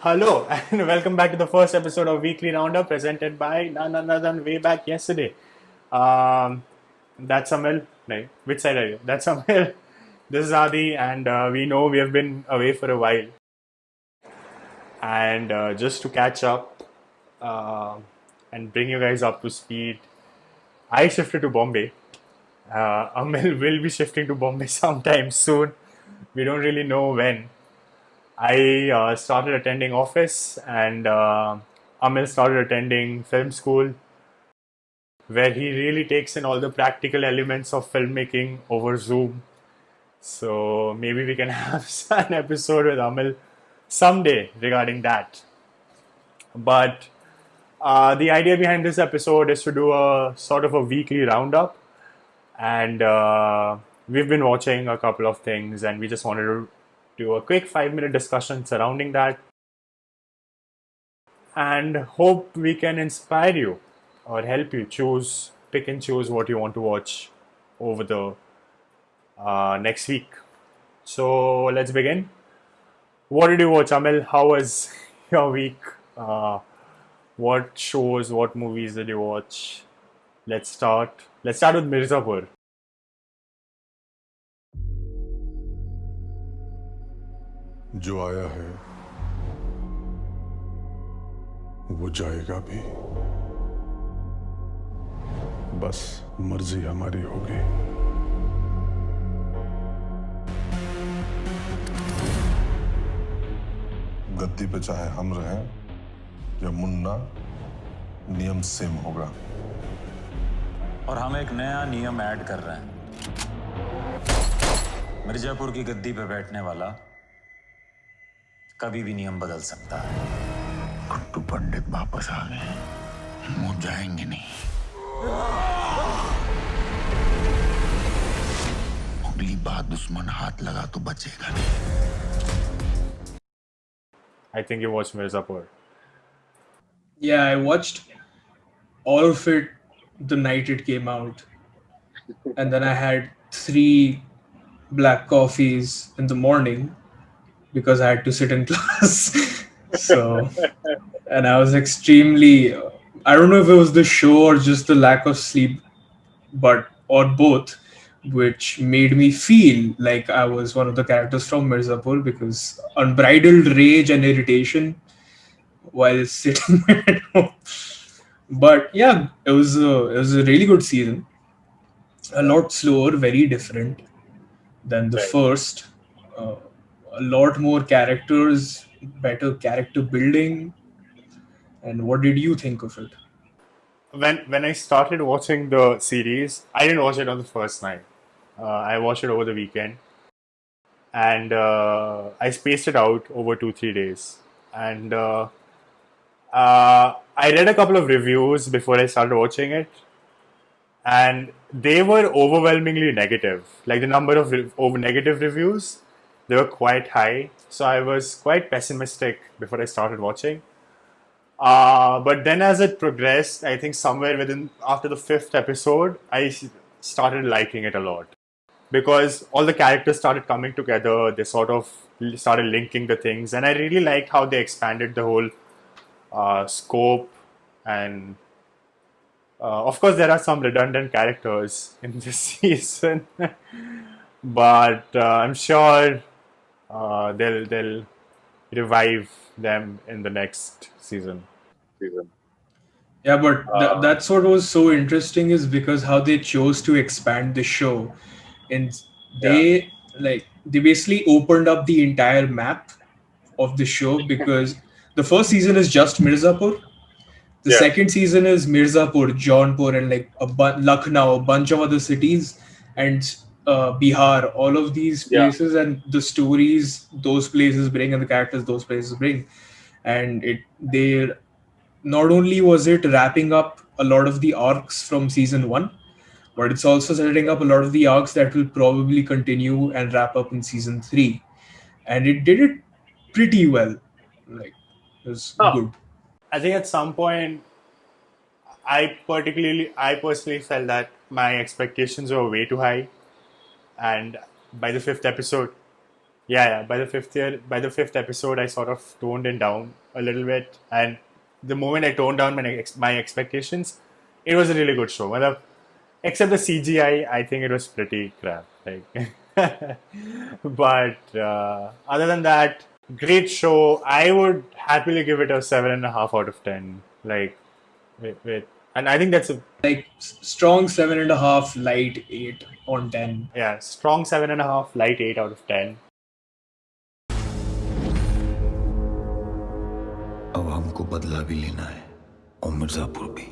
Hello and welcome back to the first episode of Weekly Roundup presented by none other than way back yesterday. Um, that's Amil. No, which side are you? That's Amil. This is Adi, and we know we have been away for a while. And just to catch up uh, and bring you guys up to speed, I shifted to Bombay. Amil will be shifting to Bombay sometime soon. We don't really know when. I started attending office, and Amil started attending film school, where he really takes in all the practical elements of filmmaking over Zoom. So maybe we can have an episode with Amil someday regarding that. But the idea behind this episode is to do a sort of a weekly roundup, and we've been watching a couple of things, and we just wanted to do a quick 5 minute discussion surrounding that, and hope we can inspire you or help you pick and choose what you want to watch over the next week. So let's begin. What did you watch, Amil? How was your week? What shows, what movies did you watch? Let's start. Let's start with Mirzapur. जो आया है वो जाएगा भी बस मर्जी हमारी होगी गद्दी पे चाहे हम रहें या मुन्ना नियम सेम होगा और हम एक नया नियम ऐड कर रहे हैं। मिर्जापुर की गद्दी पे बैठने वाला कभी भी नियम बदल सकता है। गुड्डू पंडित वापस आ गए, मुझ जाएंगे नहीं। अगली बार दुश्मन हाथ लगा तो बचेगा नहीं। I think you watched Mirzapur. Yeah, I watched all of it the night it came out. And then I had 3 black coffees in the morning because I had to sit in class. So, and I was extremely, I don't know if it was the show or just the lack of sleep, or both, which made me feel like I was one of the characters from Mirzapur because unbridled rage and irritation while sitting at home. But yeah, it was a really good season. A lot slower, very different than the first. A lot more characters, better character building. And what did you think of it? When I started watching the series, I didn't watch it on the first night. I watched it over the weekend, and I spaced it out over 2-3 days. And I read a couple of reviews before I started watching it, and they were overwhelmingly negative. Like the number of negative reviews, they were quite high. So I was quite pessimistic before I started watching. But then as it progressed, I think somewhere after the 5th episode, I started liking it a lot. Because all the characters started coming together, they sort of started linking the things. And I really liked how they expanded the whole scope. And of course, there are some redundant characters in this season. But I'm sure they'll revive them in the next season. Yeah, but that's what was so interesting is because how they chose to expand the show, and they basically opened up the entire map of the show because the first season is just Mirzapur. The second season is Mirzapur, Jaunpur, and Lucknow, a bunch of other cities, and Bihar. All of these places and the stories those places bring and the characters those places bring, and not only was it wrapping up a lot of the arcs from season 1, but it's also setting up a lot of the arcs that will probably continue and wrap up in season 3. And it did it pretty well. It was good. I think at some point, I personally felt that my expectations were way too high. And by the 5th episode, yeah. By the fifth episode, I sort of toned it down a little bit, and the moment I toned down my expectations, it was a really good show. Matlab, except the CGI, I think it was pretty crap. Like, but other than that, great show. I would happily give it a 7.5 out of 10. Like, and I think that's a Like strong 7.5, light 8 on 10. yeah strong 7.5, light 8 out of 10. अब हमको बदला भी लेना है और मिर्जापुर भी